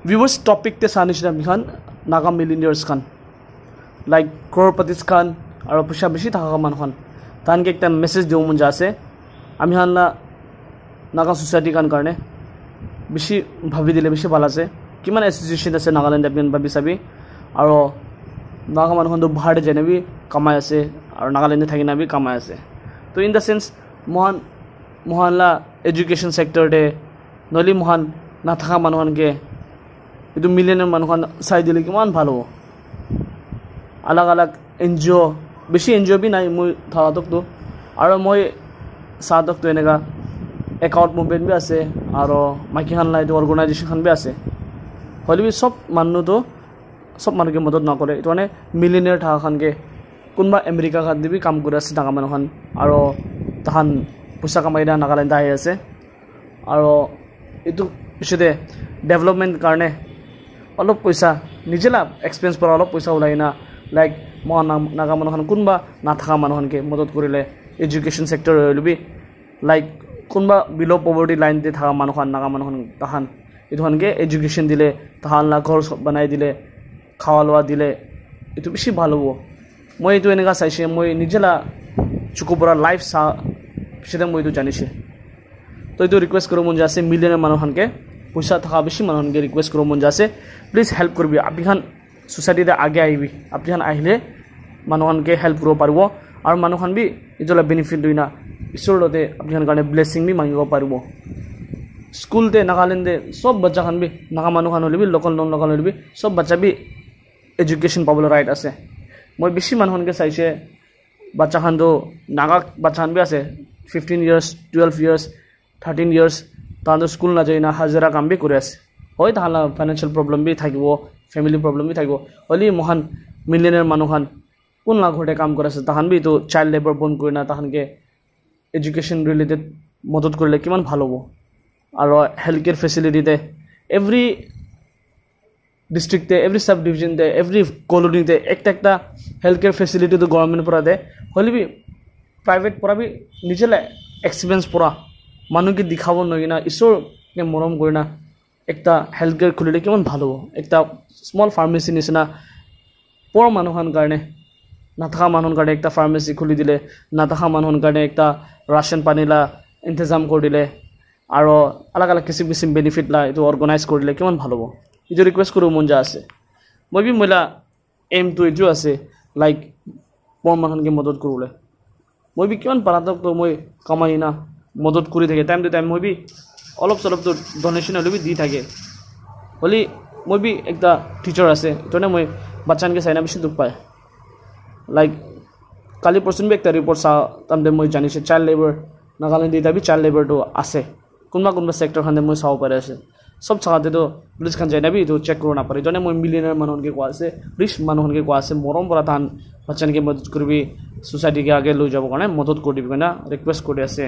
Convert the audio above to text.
viewers topic te sanisna bihan naga millionaires khan like crorepati's khan aro pusha beshi thaka man khan tan ke ekta message diu mun jase ami han la naga society kan karne beshi bhabi dile beshi bhala ase kiman association ase Nagaland development babi sabi aro naga man khan do bahar jane bi kamai ase aro Nagaland thakina bi kamai ase to in the sense mohan la education sector de noli mohan na thaka man khan ke itu millionaire man khan sai dile kiman bhalo alag alag NGO beshi NGO bi nai moi thaka tok to aro moi sadok to enega account movement bi ase aro maki khan la organization khan bi ase holibi sob manu to sob manu ke madad na kore itu ane millionaire thaka khan ke kunba America khan dibi kam kore ase naga manu khan aro tahan pusa kamai da Nagaland ahi ase aro itu pishode development karne অলপ পয়সা নিজেলা expense পৰা অলপ পয়সা উলাইনা like Naga মানুহ কোনবা না থাকা মানুহকে মদত কৰিলে এডুকেশন সেক্টৰ হলবি লাইক কোনবা বিলো পভাৰ্টি লাইন তে থাকা মানুহ নাগা মানুহ তাহান ইটোহানকে এডুকেশন দিলে তাহান লা ঘৰ বনাই দিলে খাওয়া লোৱা দিলে এটো বেছি ভাল হ'ব মই এটো এনেকা চাইছে মই নিজেলা চুকুপৰা লাইফ সা পিছতে মই এটো জানিছে তো এটো ৰিকোয়েস্ট কৰো মন যাছে মিলিয়নার মানুহকে পয়সা থাকা বেশি মানুষকে রিকোয়েস্ট করব মন যাচ্ছে প্লিজ হেল্প করবি আপনি খান সোসাইটিতে আগে আইবি আপনি খান আহিলে মানুষকে হেল্প করব পারব আর মানুষ খান বি ইজলা বেনিফিট দুই না ঈশ্বরতে আপনি খান কারণে ব্লেসিং বি মাঙ্গিব পারব স্কুলতে নাগাল্যান্ডে সব বাচ্চা খান বি নাগা মানুষ খান হলে বি লোকাল নন লোকাল হলে বি সব বাচ্চা বি এডুকেশন পাবলৈ রাইট আছে মই বেশি মানুষকে চাইছে বাচ্চা খান তো নাগা বাচ্চা খান বি আছে 15 ইয়ার্স 12 ইয়ার্স 13 ইয়ার্স তাহলে স্কুল না যাই না হাজারা কাম বি করে আছে হয় তাহলে ফাইনান্সিয়াল প্রবলেম বি থাকিব ফ্যামিলি প্রবলেম বি থাকিব হলি মহান মিলিয়নার মানুষখান কোন না ঘৰতে কাম কৰে আছে তাহান বি তো চাইল্ড লেবাৰ বন্ধ কৰি না তাহানকে এডুকেশন ৰিলেটেড মদত কৰিলে কিমান ভাল হ'ব আৰু হেলথ কেয়াৰ ফেসিলিটিতে এভৰি ডিস্ট্ৰিক্টে এভৰি সাব ডিভিশনতে এভৰি কলোনিতে একটা হেলথ কেয়াৰ ফেসিলিটি তো গভৰ্নমেন্ট পৰা দে হলি বি প্ৰাইভেট পৰা বি নিজেলে এক্সপিৰিয়েন্স পৰা মানুষকে দেখাব নয় না ঈশ্বরকে মরম করে না একটা হেলথ কেয়ার খুলিলে কেমন ভালো একটা স্মল ফার্মেসি নিচিনা পর মানুষের কারণে না থাকা মানুষের কারণে একটা ফার্মেসি খুলি দিলে না থাকা মানুষের কারণে একটা রাশন পানিলা ইন্তজাম করে দিলে আর আলাগ আলাগ কিসিম কিসিম বেনিফিট লা এটা অর্গানাইজ করে দিলে কেমন ভালো এটা রিকোয়েস্ট করব মন যা আছে মই বি মহিলা এম তো এইটো আছে লাইক পর মানুষকে মদত করলে মই বি কিমান পারাতক তো মই কামাই না মদত কৰি থাকে টাইম টু টাইম মই বি অলপ চলপ তো ডোনেশন হলে বি দি থাকে হলি মই বি একটা টিচার আছে এতনে মই বাচ্চানকে চাইনা বেশি দুখ পায় লাইক কালি পরশুন বি একটা রিপোর্ট চা তামদে মই জানিছে চাইল্ড লেবার নাগাল্যান্ড দিতা বি চাইল্ড লেবার তো আছে কোনবা সেক্টর খানে মই চাব পারে আছে সব জায়গাতে তো পুলিশ খান যাই না বি তো চেক করো না পারে জনে মই মিলিয়নার মানুষকে কোয়া আছে রিচ মানুষকে কোয়া আছে মরম পৰা তান বাচ্চানকে মদত কৰবি সোসাইটিকে আগে লৈ যাব কাৰণে মদত কৰি দিবি না ৰিকোয়েস্ট কৰি আছে